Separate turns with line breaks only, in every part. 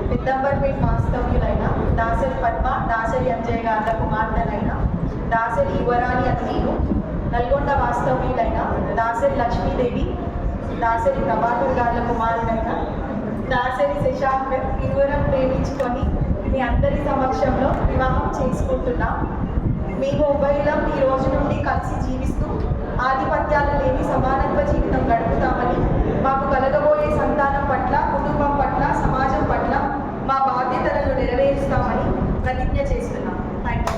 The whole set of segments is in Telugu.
పెద్దంబర్పేట వాస్తవ్యులైన దాసరి పద్మ, దాసరి అంజయ్య గార్ల కుమార్తెలైన దాసరి యువరాణి అని నేను, నల్గొండ వాస్తవ్యులైన దాసరి లక్ష్మీదేవి, దాసరి ప్రభాకర్ గార్ల కుమారుడైన దాసరి శశాంకర్ ఇరువురం ప్రేమించుకొని మీ అందరి సమక్షంలో వివాహం చేసుకుంటున్నాం. మేము ఉభయలం ఈ రోజు నుండి కలిసి జీవిస్తూ ఆధిపత్యాలు లేని సమానత్వ జీవితం గడుపుతామని, మాకు కలగబోయే సంతానం పట్ల, కుటుంబం పట్ల, సమాజం పట్ల మా బాధ్యతలను నెరవేరుస్తామని ప్రతిజ్ఞ చేస్తున్నాం. Thank
you.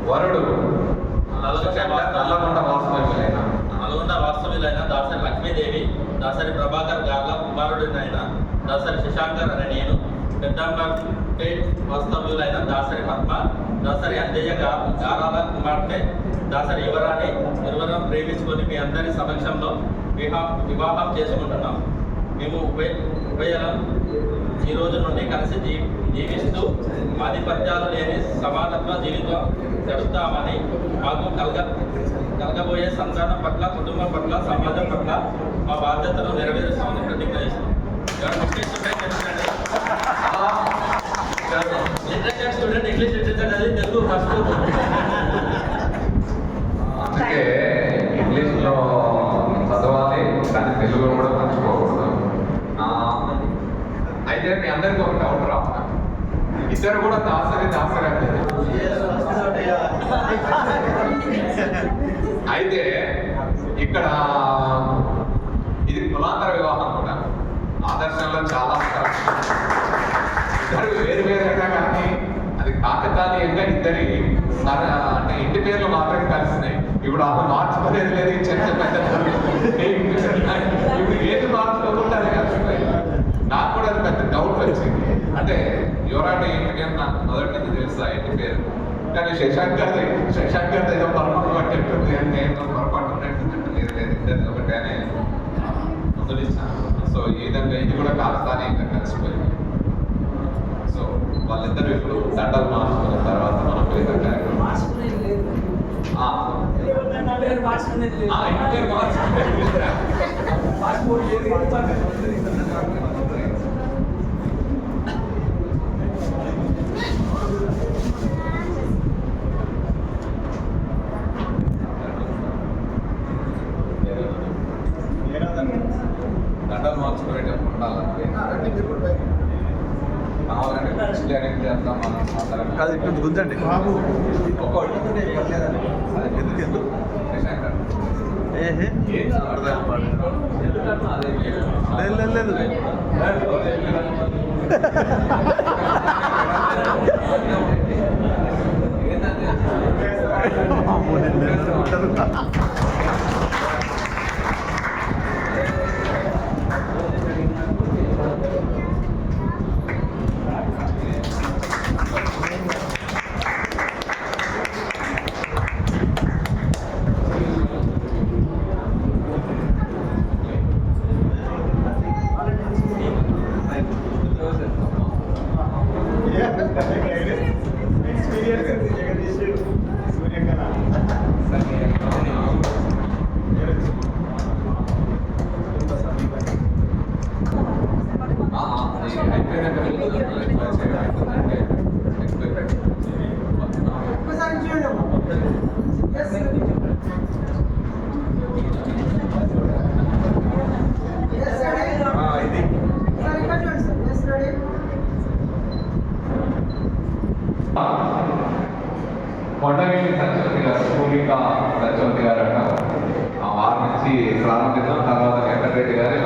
వరుడు
నల్గొండ వాస్తవ్యులైన దాసరి లక్ష్మీదేవి, దాసరి ప్రభాకర్ గార్ల కుమారుడినైన దాసరి శశాంకర్ అనే నేను, పెద్దంబర్పేట వాస్తవ్యులైన దాసరి పద్మ, దాసరి అంజయ్య గారాల కుమార్తె దాసరి యువరాణి ఇరువురం ప్రేమించుకొని మీ అందరి సమక్షంలో వివాహం చేసుకుంటున్నాం. మేము ఉభయలం ఈ రోజు నుండి కలిసి జీవిస్తూ ఆధిపత్యాలు లేని సమానత్వ జీవితం గడుపుతామని, మాకు కలగబోయే సంతానం పట్ల, కుటుంబం పట్ల, సమాజం పట్ల మా బాధ్యతను నెరవేరుస్తామని ప్రతిజ్ఞ చేస్తాం. లిటరేచర్ స్టూడెంట్, ఇంగ్లీష్ లిటరేచర్ చదివి తెలుగు ఫస్ట్.
అందుకే ఇంగ్లీష్లో చదవాలి, కానీ తెలుగులో కూడా మర్చిపోకూడదు. అయితే మీ అందరికీ ఒక డౌట్ రా, ఇద్దరు కూడా దాసరి అంటే అయితే ఇక్కడ ఇది కులాంతర వివాహం కూడా ఆదర్శంలో చాలా ఇద్దరు వేరు వేరుగా, కానీ అది కాకతాళీయంగా ఇద్దరి అంటే ఇంటి పేర్లు మాత్రమే కలిసినాయి. ఇప్పుడు అలా మార్చుకోలేదు లేదు, చర్చ పెద్ద ఇప్పుడు ఏది మార్చుకోకుండా అది కలిసిపోయింది. నాకు కూడా అది పెద్ద డౌట్ వచ్చింది. అంటే యువరాణి ఏంటంటే నాకు మొదటి నుంచి తెలుసా ఇంటి పేరు, కానీ శశాంకర్ ఏదో పొరపాటు పట్టేట్టుంది అని నేను పొరపాటు ఉన్నట్టు లేదు లేదు ఇద్దరు ఒకటే అని ముద్దులిచ్చాను. సో ఈ విధంగా ఇది కూడా కాకతాళీయంగా కలిసిపోయింది. సో వాళ్ళిద్దరు ఇప్పుడు దండలు మార్చుకున్న తర్వాత మనం పేరు దండలు మార్చుకునేటప్పుడు ఉండాలంటే చేద్దాం మనం
కాదు ఇప్పుడు గుంజండి ఎందుకు లేదు
కొండవేలి సత్యవతి గారు, పూర్విక సత్యవతి గారు అంటారు. వారి నుంచి ప్రారంభిద్దాం. తర్వాత వెంకటరెడ్డి గారు